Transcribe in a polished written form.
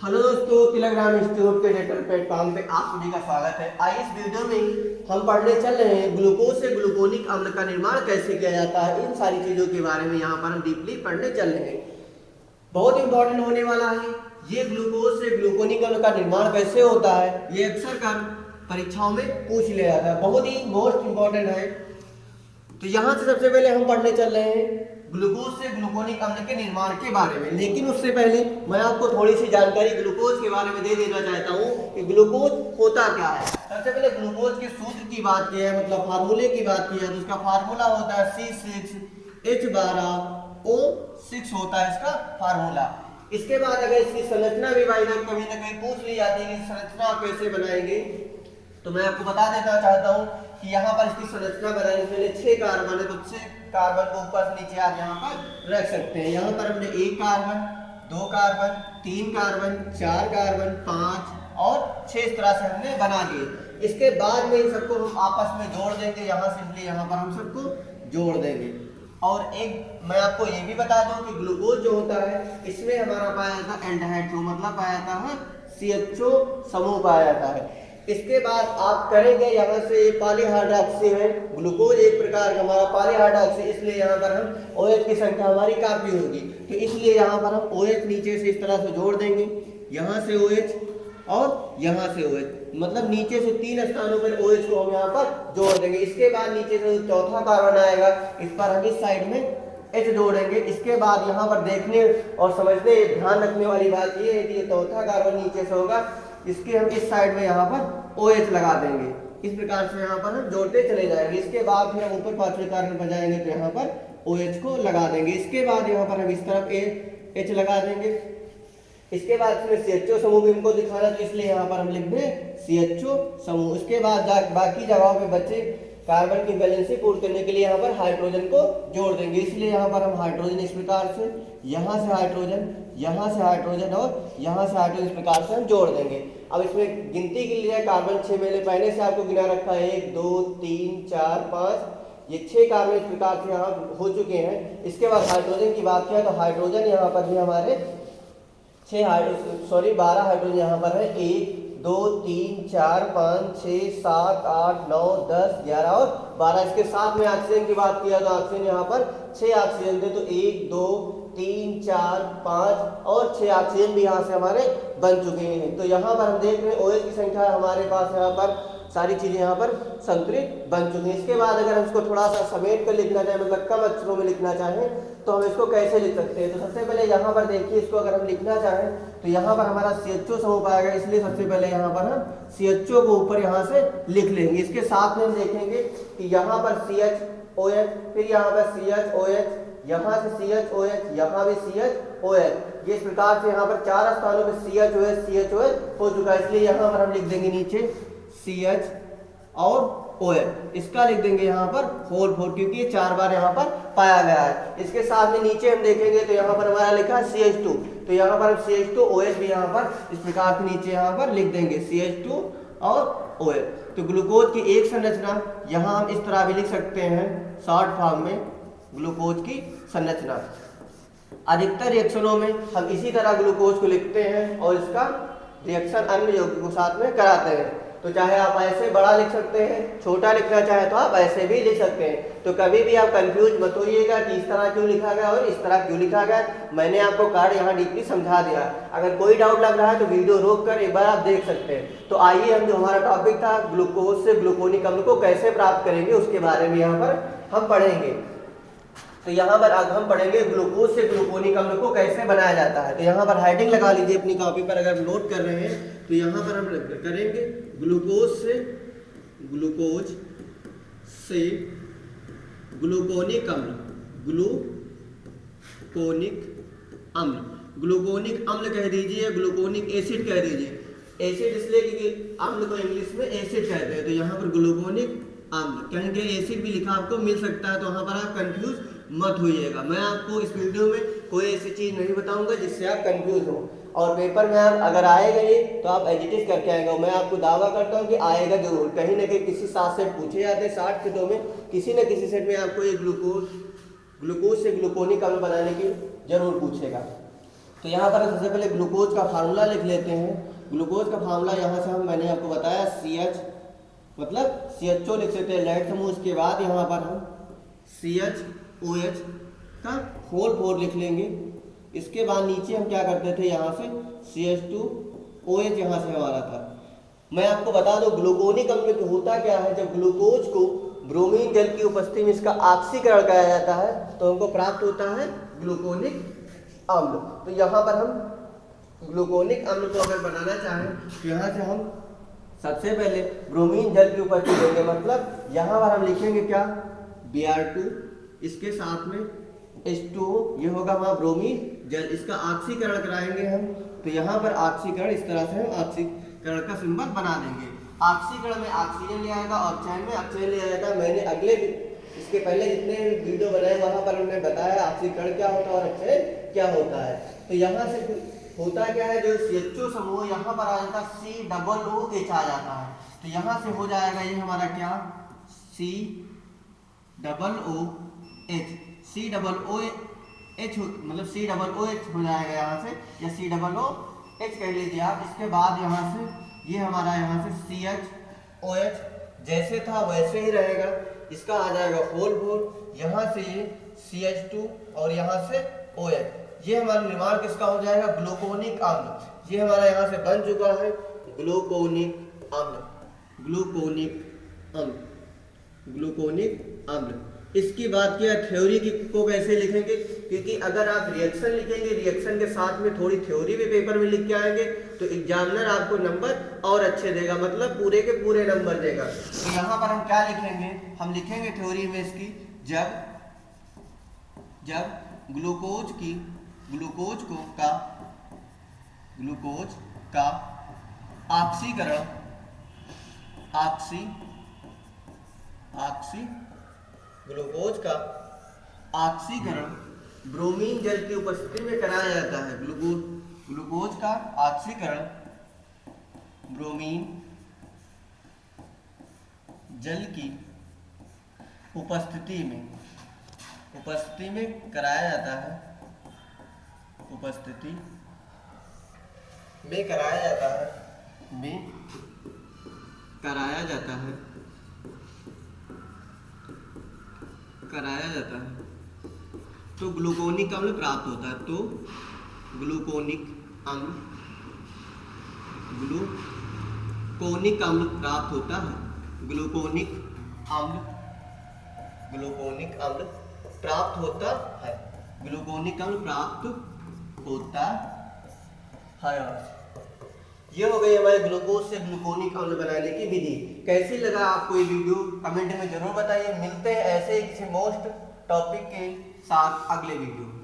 Hello दोस्तों, Telegram institute के data platform पे आप सभी का स्वागत है। आज इस वीडियो में हम पढ़ने चल रहे हैं ग्लूकोज से ग्लूकोनिक अम्ल का निर्माण कैसे किया जाता है। इन सारी चीज़ों के बारे में यहाँ पर हम डीपली पढ़ने चल रहे हैं। बहुत इंपॉर्टेंट होने वाला है ये ग्लूकोज से ग्लूकोनिक अम्ल का निर्माण कैसे होता है। ये अक्सर कर परीक्षाओं में पूछ लिया जाता है, बहुत ही मोस्ट इंपॉर्टेंट है। तो यहाँ से सबसे पहले हम पढ़ने चल रहे हैं ग्लूकोज से ग्लूकोनिक अम्ल के निर्माण के बारे में। लेकिन उससे पहले मैं आपको थोड़ी सी जानकारी ग्लूकोज के बारे में दे देना चाहता हूँ कि ग्लूकोज होता क्या है। सबसे पहले ग्लूकोज के सूत्र की बात की है, मतलब फार्मूले की बात की है, तो उसका फार्मूला होता है C6H12O6 होता है इसका फार्मूला। इसके बाद अगर इसकी संरचना भी भाई कभी ना कहीं पूछ ली जाती है कि संरचना कैसे बनाएंगे, तो मैं आपको बता देना चाहता हूँ कि यहाँ पर इसकी संरचना बनाने के लिए 6 कार्बन है, तो 6 कार्बन को ऊपर से नीचे आप यहाँ पर रख सकते हैं। यहाँ पर हमने 1 कार्बन, 2 कार्बन, 3 कार्बन, 4 कार्बन, 5 और 6 इस तरह से हमने बना दिए। इसके बाद में इन सबको हम आपस में जोड़ देंगे, यहाँ से इसलिए यहाँ पर हम सबको जोड़ देंगे। और एक मैं आपको ये भी बता दूं कि ग्लूकोज जो होता है इसमें हमारा पाया जाता है एल्डिहाइड समूह, मतलब पाया जाता है CHO समूह पाया जाता है। इसके बाद आप करेंगे यहाँ से पॉलीहाइड्रॉक्सी है, ग्लूकोज एक प्रकार का हमारा पॉलीहाइड्रॉक्सी, इसलिए यहाँ पर हम OH की संख्या हमारी काफी होगी, तो इसलिए यहाँ पर हम OH नीचे से इस तरह से जोड़ देंगे, यहाँ से OH और यहाँ से OH, मतलब नीचे से 3 स्थानों पर OH को हम यहाँ पर जोड़ देंगे। इसके बाद नीचे से चौथा कार्बन आएगा, इस पर हम इस साइड में H जोड़ेंगे। इसके बाद यहाँ पर देखने और समझने ध्यान रखने वाली बात ये है कि ये चौथा कार्बन नीचे से होगा, इसके हम इस साइड में यहाँ पर OH लगा देंगे। इस प्रकार से यहाँ पर हम जोड़ते चले जाएंगे। इसके बाद फिर हम ऊपर 5वें कार्बन पर जाएंगे तो यहाँ पर OH को लगा देंगे। इसके बाद यहाँ पर हम इस तरफ H लगा देंगे। इसके बाद फिर CHO समूह भी हमको दिखाना, तो इसलिए यहाँ पर हम लिख दें CHO समूह। इसके बाद बाकी जगहों पे बचे कार्बन की बैलेंसी पूर्ण करने के लिए यहाँ पर हाइड्रोजन को जोड़ देंगे, इसलिए यहाँ पर हम हाइड्रोजन इस प्रकार से, यहाँ से हाइड्रोजन, यहाँ से हाइड्रोजन और यहाँ से हाइड्रोजन इस प्रकार से हम जोड़ देंगे। अब इसमें गिनती के लिए कार्बन 6 मैंने पहले से आपको गिना रखा है, 1 2 3 4 5, ये 6 कार्बन इस प्रकार से यहाँ हो चुके हैं। इसके बाद हाइड्रोजन की बात किया तो हाइड्रोजन यहाँ पर भी हमारे 12 हाइड्रोजन यहाँ पर है, 1 2 3 4 5 6 7 8 9 10 11 और 12। इसके साथ में ऑक्सीजन की बात किया तो ऑक्सीजन यहाँ पर 6 ऑक्सीजन थे, तो 1 2 3 4 5 और 6 ऑक्सीजन भी यहाँ से हमारे बन चुके हैं। तो यहाँ पर हम देख रहे हैं OH की संख्या हमारे पास यहाँ पर सारी चीजें यहाँ पर संतुलित बन चुकी हैं। इसके बाद अगर हम इसको थोड़ा सा समेट कर लिखना चाहें, मतलब कम अक्षरों में लिखना चाहें, तो हम इसको कैसे लिख सकते हैं। तो सबसे पहले यहाँ पर देखिए, इसको अगर हम लिखना चाहें तो यहाँ पर हमारा CHO समूह पाएगा, इसलिए सबसे पहले यहाँ पर हम CHO को ऊपर यहाँ से लिख लेंगे। इसके साथ में हम देखेंगे कि यहाँ पर CHOH, फिर यहाँ पर CHOH, यहाँ से CHOH, यहाँ भी CHOH, ये इस प्रकार से यहाँ पर 4 स्थानों पर CHOH हो चुका है, इसलिए यहाँ पर हम लिख देंगे नीचे CH और OH, इसका लिख देंगे यहाँ पर 4 क्योंकि ये 4 बार यहाँ पर पाया गया है। इसके साथ में नीचे हम देखेंगे तो यहाँ पर हमारा लिखा है CH2, तो यहाँ पर हम CH2 OH भी यहाँ पर इस प्रकार से नीचे यहाँ पर लिख देंगे CH2 और OH। तो ग्लूकोज की एक संरचना यहाँ हम इस तरह भी लिख सकते हैं शॉर्ट फॉर्म में, ग्लूकोज की संरचना। अधिकतर रिएक्शनों में हम इसी तरह ग्लूकोज को लिखते हैं और इसका रिएक्शन अन्य यौगिकों के साथ में कराते हैं। तो चाहे आप ऐसे बड़ा लिख सकते हैं, छोटा लिखना चाहे तो आप ऐसे भी लिख सकते हैं। तो कभी भी आप कंफ्यूज मत होइएगा कि इस तरह क्यों लिखा गया और इस तरह क्यों लिखा गया। मैंने आपको कार्ड यहाँ डीपली समझा दिया, अगर कोई डाउट लग रहा है तो वीडियो रोक कर एक बार आप देख सकते हैं। तो आइए हम जो हमारा टॉपिक था ग्लूकोज से ग्लूकोनिक अम्ल को कैसे प्राप्त करेंगे उसके बारे में यहाँ पर हम पढ़ेंगे। तो यहाँ पर आज हम पढ़ेंगे ग्लूकोज से ग्लूकोनिक अम्ल को कैसे बनाया जाता है। तो यहाँ पर हेडिंग लगा लीजिए अपनी कॉपी पर, अगर नोट कर रहे हैं तो यहाँ पर हम करेंगे ग्लूकोज से ग्लूकोनिक अम्ल, ग्लूकोनिक अम्ल कह दीजिए, ग्लूकोनिक एसिड कह दीजिए। एसिड इसलिए क्योंकि अम्ल को इंग्लिश में एसिड कहते हैं, तो यहाँ पर ग्लूकोनिक अम्ल कहेंगे, एसिड भी लिखा आपको मिल सकता है, तो वहाँ पर आप कंफ्यूज मत होइएगा। मैं आपको इस वीडियो में कोई ऐसी चीज नहीं बताऊंगा जिससे आप कंफ्यूज हो, और पेपर में आप अगर आएगा ये तो आप एडिटिव करके आएंगे। मैं आपको दावा करता हूँ कि आएगा जरूर, कहीं ना कहीं किसी 7 सेट पूछे जाते हैं, 60 सेटों में किसी न किसी सेट में आपको ये ग्लूकोज से ग्लूकोनिक अम्ल बनाने की जरूर पूछेगा। तो यहाँ पर सबसे पहले ग्लूकोज का फार्मूला लिख लेते हैं। ग्लूकोज का फार्मूला यहाँ से मैंने आपको बताया CH मतलब CHO लिख सकते हैं लेड समूह। उसके बाद यहाँ पर हम CHOH का होल 4 लिख लेंगे। इसके बाद नीचे हम क्या करते थे, यहाँ से CH2OH यहाँ से हमारा था। मैं आपको बता दूं ग्लूकोनिक अम्ल तो होता क्या है, जब ग्लूकोज को ब्रोमीन जल की उपस्थिति में इसका ऑक्सीकरण कराया जाता है तो हमको प्राप्त होता है ग्लूकोनिक अम्ल। तो यहाँ पर हम ग्लूकोनिक अम्ल को अगर बनाना चाहें तो यहाँ से हम सबसे पहले ब्रोमीन जल की उपस्थिति देंगे, मतलब यहाँ पर हम लिखेंगे क्या Br2, इसके साथ में H2O, ये होगा हमारा ब्रोमीन जल, इसका ऑक्सीकरण कराएंगे हम। तो यहाँ पर ऑक्सीकरण इस तरह से हम ऑक्सीकरण का सिंबल बना देंगे। ऑक्सीकरण में ऑक्सीजन ले आएगा और ऑक्सीजन में ऑक्सीजन ले आएगा। मैंने अगले इसके पहले जितने वीडियो बनाए वहां पर हमने बताया ऑक्सीकरण क्या होता है और ऑक्सीजन क्या होता है। तो यहाँ से होता क्या है, जो CHO समूह यहाँ पर आ जाता है COOH आ जाता है। तो यहाँ से हो जाएगा ये हमारा क्या COOH मतलब COOH हो जाएगा यहाँ से, या COOH कह लीजिए आप। इसके बाद यहाँ से ये हमारा यहाँ से CHOH जैसे था वैसे ही रहेगा, इसका आ जाएगा होल 4, यहाँ से ये CH2 और यहाँ से OH। ये हमारा निर्माण किसका हो जाएगा, ग्लूकोनिक अम्ल। ये हमारा यहाँ से बन चुका है ग्लूकोनिक अम्ल, ग्लूकोनिक अम्ल, ग्लूकोनिक अम्ल। इसकी बात किया थ्योरी को कैसे लिखेंगे, क्योंकि अगर आप रिएक्शन लिखेंगे, रिएक्शन के साथ में थोड़ी थ्योरी भी पेपर में लिख के आएंगे तो एग्जामिनर आपको नंबर और अच्छे देगा, मतलब पूरे के पूरे नंबर देगा। तो यहाँ पर हम क्या लिखेंगे, हम लिखेंगे थ्योरी में इसकी, जब ग्लूकोज का ऑक्सीकरण ग्लूकोज का ऑक्सीकरण ब्रोमीन जल की उपस्थिति में कराया जाता है। ग्लूकोज का ऑक्सीकरण ब्रोमीन जल की उपस्थिति में कराया जाता है, उपस्थिति में कराया जाता है तो ग्लूकोनिक अम्ल प्राप्त होता है। तो ग्लूकोनिक अम्ल प्राप्त होता है, ग्लूकोनिक अम्ल प्राप्त होता है, ग्लूकोनिक अम्ल प्राप्त होता है। ये हो गई हमारे ग्लूकोज से ग्लूकोनिक अम्ल बनाने की विधि। कैसी लगा आपको ये वीडियो कमेंट में जरूर बताइए। मिलते हैं ऐसे ही किसी मोस्ट टॉपिक के साथ अगले वीडियो।